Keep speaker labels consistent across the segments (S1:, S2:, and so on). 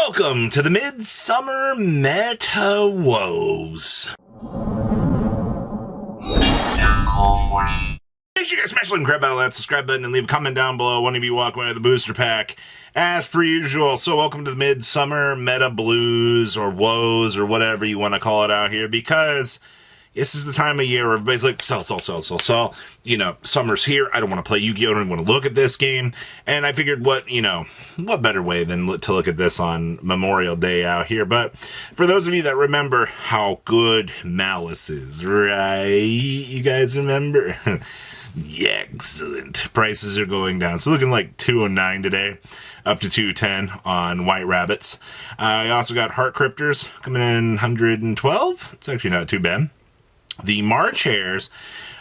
S1: Welcome to the Midsummer Meta Woes. Make sure you guys smash the like and grab that subscribe button and leave a comment down below. One of you walk away with the booster pack as per usual. So welcome to the Midsummer Meta Blues or Woes or whatever you want to call it out here, because this is the time of year where everybody's like, sell. You know, summer's here. I don't want to play Yu-Gi-Oh! I don't want to look at this game. And I figured what better way than to look at this on Memorial Day out here. But for those of you that remember how good Maliss is, right? You guys remember? Yeah, excellent. Prices are going down. So looking like 209 today, up to 210 on White Rabbits. I also got Heart Cryptors coming in 112. It's actually not too bad. The March Hares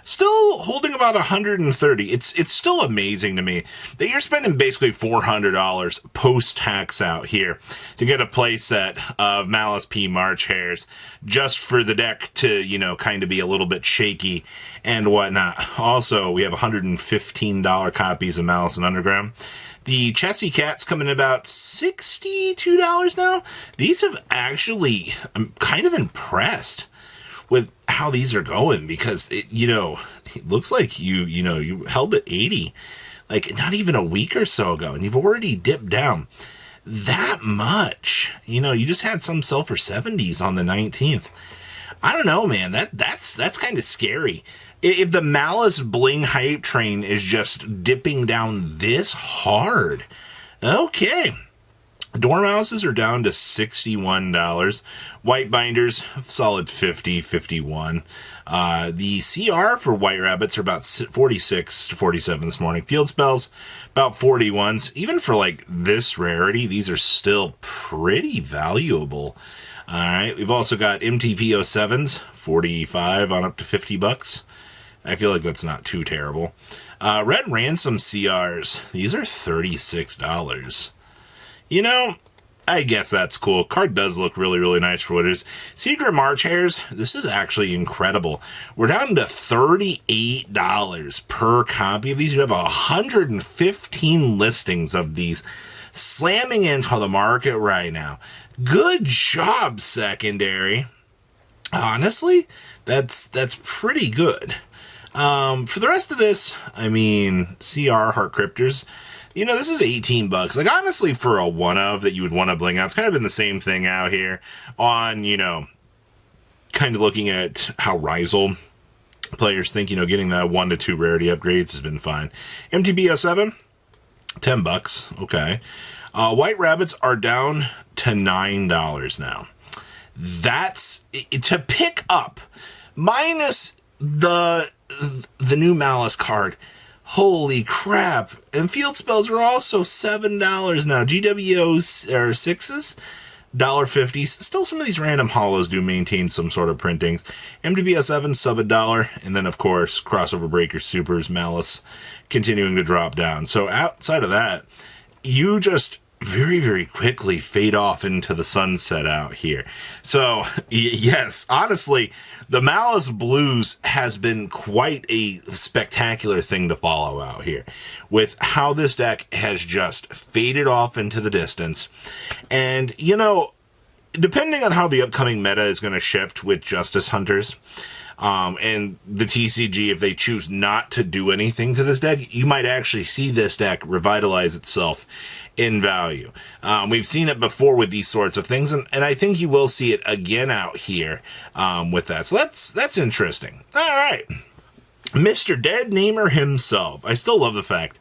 S1: still holding about 130. It's still amazing to me that you're spending basically $400 post-tax out here to get a playset of Maliss P March Hares just for the deck to, kind of be a little bit shaky and whatnot. Also, we have $115 copies of Maliss and Underground. The Chessy Cats coming in about $62 now. These have actually, I'm kind of impressed with how these are going, because it looks like you held at 80 like not even a week or so ago, and you've already dipped down that much. You just had some sell for 70s on the 19th. I don't know, man. That's kind of scary. If the Maliss bling hype train is just dipping down this hard, okay. Dormouses are down to $61. White binders, solid 50, 51. The CR for White Rabbits are about 46 to 47 this morning. Field spells, about 41s. Even for like this rarity, these are still pretty valuable. All right, we've also got MTP07s, 45 on up to $50. I feel like that's not too terrible. Red Ransom CRs, these are $36. I guess that's cool. Card does look really, really nice for what it is. Secret March Hares, this is actually incredible. We're down to $38 per copy of these. You have 115 listings of these slamming into the market right now. Good job, secondary. Honestly, that's pretty good. For the rest of this, CR Heart Cryptors, this is $18. Like, honestly, for a one-of that you would want to bling out, it's kind of been the same thing out here on, kind of looking at how Ryzeal players think, getting that 1 to 2 rarity upgrades has been fine. MTBO7, $10. Okay. White Rabbits are down to $9 now. That's to pick up, minus the new Maliss card. Holy crap. And field spells are also $7 now. GWOs are 6s, $1.50. Still, some of these random hollows do maintain some sort of printings. MTBS7, sub $1. And then, of course, Crossover Breaker Supers, Maliss continuing to drop down. So outside of that, you just very, very quickly fade off into the sunset out here. So, yes, honestly, the Maliss Blues has been quite a spectacular thing to follow out here, with how this deck has just faded off into the distance. And, depending on how the upcoming meta is going to shift with Justice Hunters, and the TCG, if they choose not to do anything to this deck, you might actually see this deck revitalize itself in value. We've seen it before with these sorts of things, and I think you will see it again out here with that. So that's interesting. All right. Mr. Dead Namer himself. I still love the fact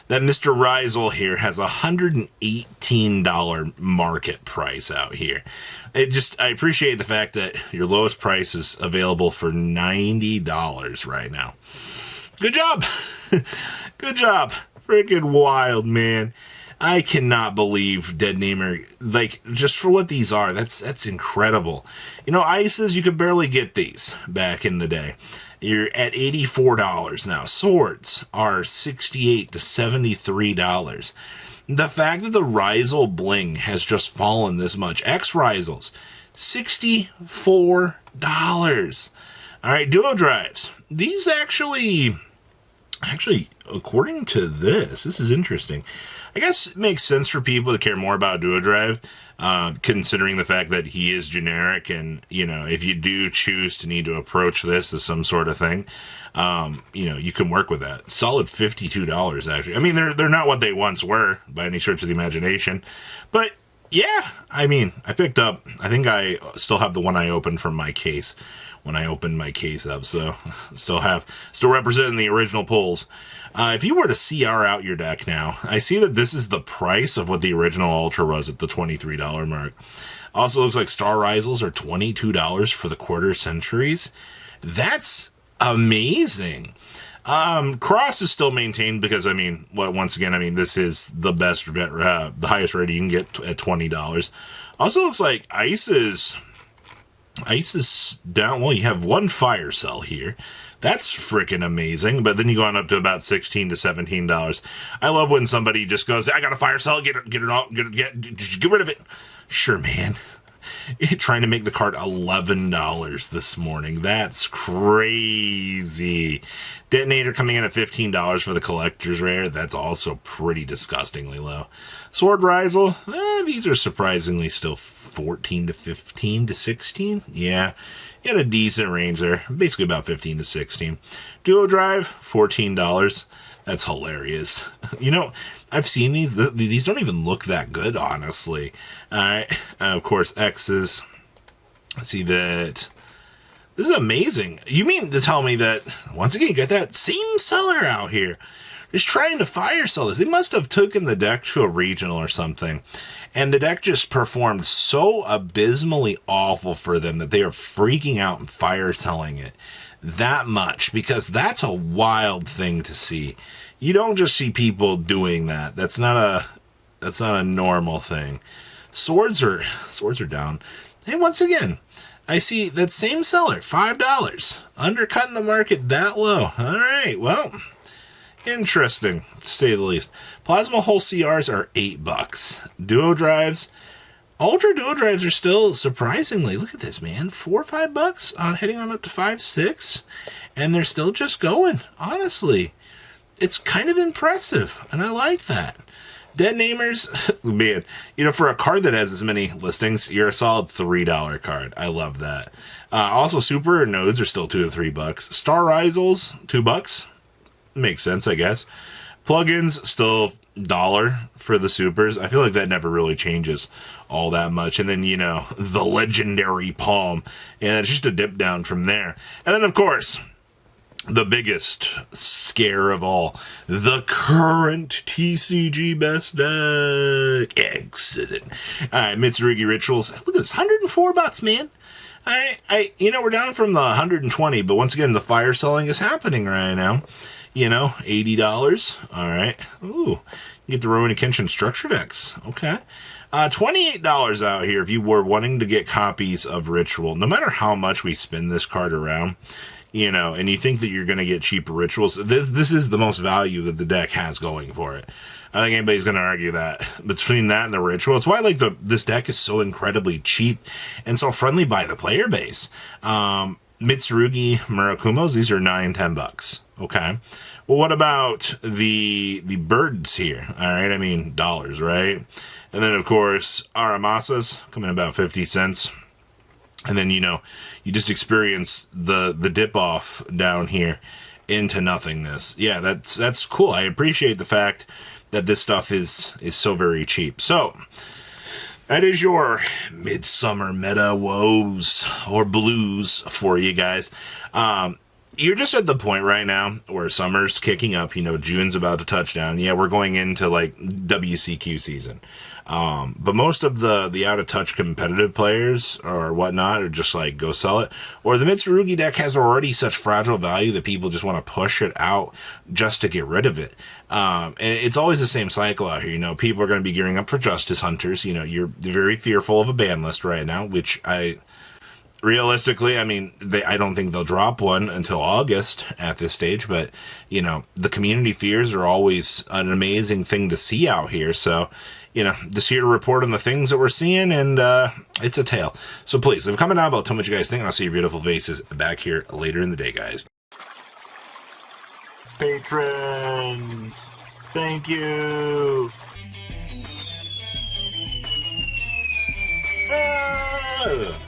S1: that Mr. Ryzeal here has a $118 market price out here. I appreciate the fact that your lowest price is available for $90 right now. Good job. Good job. Freaking wild, man. I cannot believe Dead Namer, just for what these are, that's incredible. Ices, you could barely get these back in the day. You're at $84 now. Swords are $68 to $73. The fact that the Ryzeal bling has just fallen this much. X-Ryzeals, $64. All right, Duo Drives. These actually Actually, according to this is interesting. I guess it makes sense for people to care more about Duo Drive, considering the fact that he is generic, and if you do choose to need to approach this as some sort of thing, you can work with that. Solid $52, actually. I mean, they're not what they once were by any stretch of the imagination, but yeah, I mean, I picked up. I think I still have the one I opened from my case when I opened my case up, so still representing the original pulls. If you were to CR out your deck now, I see that this is the price of what the original Ultra was at the $23 mark. Also looks like Star Ryzeals are $22 for the quarter centuries. That's amazing. Cross is still maintained because, once again, this is the best, the highest rate you can get at $20. Also looks like Ice is down. Well, you have one fire cell here. That's freaking amazing. But then you go on up to about $16 to $17. I love when somebody just goes, I got a fire cell, get it all, get rid of it. Sure, man. You're trying to make the card $11 this morning. That's crazy. Detonator coming in at $15 for the collector's rare. That's also pretty disgustingly low. Sword Ryzeal, these are surprisingly still 14 to 15 to 16. Yeah, you had a decent range there. Basically about 15 to 16. Duo Drive, $14. That's hilarious. I've seen these. These don't even look that good, honestly. All right. Of course, X's. I see that. This is amazing. You mean to tell me that, once again, you got that same seller out here just trying to fire sell this? They must have taken the deck to a regional or something, and the deck just performed so abysmally awful for them that they are freaking out and fire selling it that much, because that's a wild thing to see. You don't just see people doing that. That's not a normal thing. Swords are down. Hey, once again, I see that same seller, $5, undercutting the market that low. All right, well, interesting to say the least. Plasma Hull CRs are $8. Duo Drives, Ultra Duo Drives are still surprisingly, look at this, man, $4 or $5, heading on up to $5, $6, and they're still just going. Honestly, it's kind of impressive, and I like that. Detonators, man, for a card that has as many listings, you're a solid $3 card. I love that. Also, Super Nodes are still $2 to $3. Star Ryzeals, $2. Makes sense, I guess. Plugins, still $1 for the Supers. I feel like that never really changes all that much. And then, the legendary Palm. And it's just a dip down from there. And then, of course, the biggest scare of all, the current TCG best deck. Excellent. All right, Mitsurugi Rituals. Look at this, $104, man. We're down from the 120, but once again, the fire selling is happening right now. $80. All right. Ooh, you get the Rowan Kenshin structure decks. Okay. $28 out here if you were wanting to get copies of Ritual. No matter how much we spin this card around, and you think that you're going to get cheaper Rituals, this is the most value that the deck has going for it. I think anybody's going to argue that. Between that and the Ritual, it's why this deck is so incredibly cheap and so friendly by the player base. Mitsurugi Murakumos, these are $9, $10. Okay. Well, what about the birds here? All right, dollars, right? And then, of course, Aramasas coming in about 50 cents. And then, you just experience the dip off down here into nothingness. Yeah, that's cool. I appreciate the fact that this stuff is so very cheap. So, that is your Midsummer meta woes or blues for you guys. You're just at the point right now where summer's kicking up. June's about to touch down. Yeah, we're going into WCQ season. But most of the out of touch competitive players or whatnot are just go sell it. Or the Mitsurugi deck has already such fragile value that people just want to push it out just to get rid of it. And it's always the same cycle out here. People are going to be gearing up for Justice Hunters. You're very fearful of a ban list right now, which realistically, I don't think they'll drop one until August at this stage, but, the community fears are always an amazing thing to see out here, so, just here to report on the things that we're seeing, and it's a tale. So please, leave a comment down below, tell me what you guys think, and I'll see your beautiful faces back here later in the day, guys. patrons. Thank you. Ah!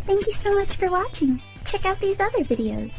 S2: Thank you so much for watching. Check out these other videos.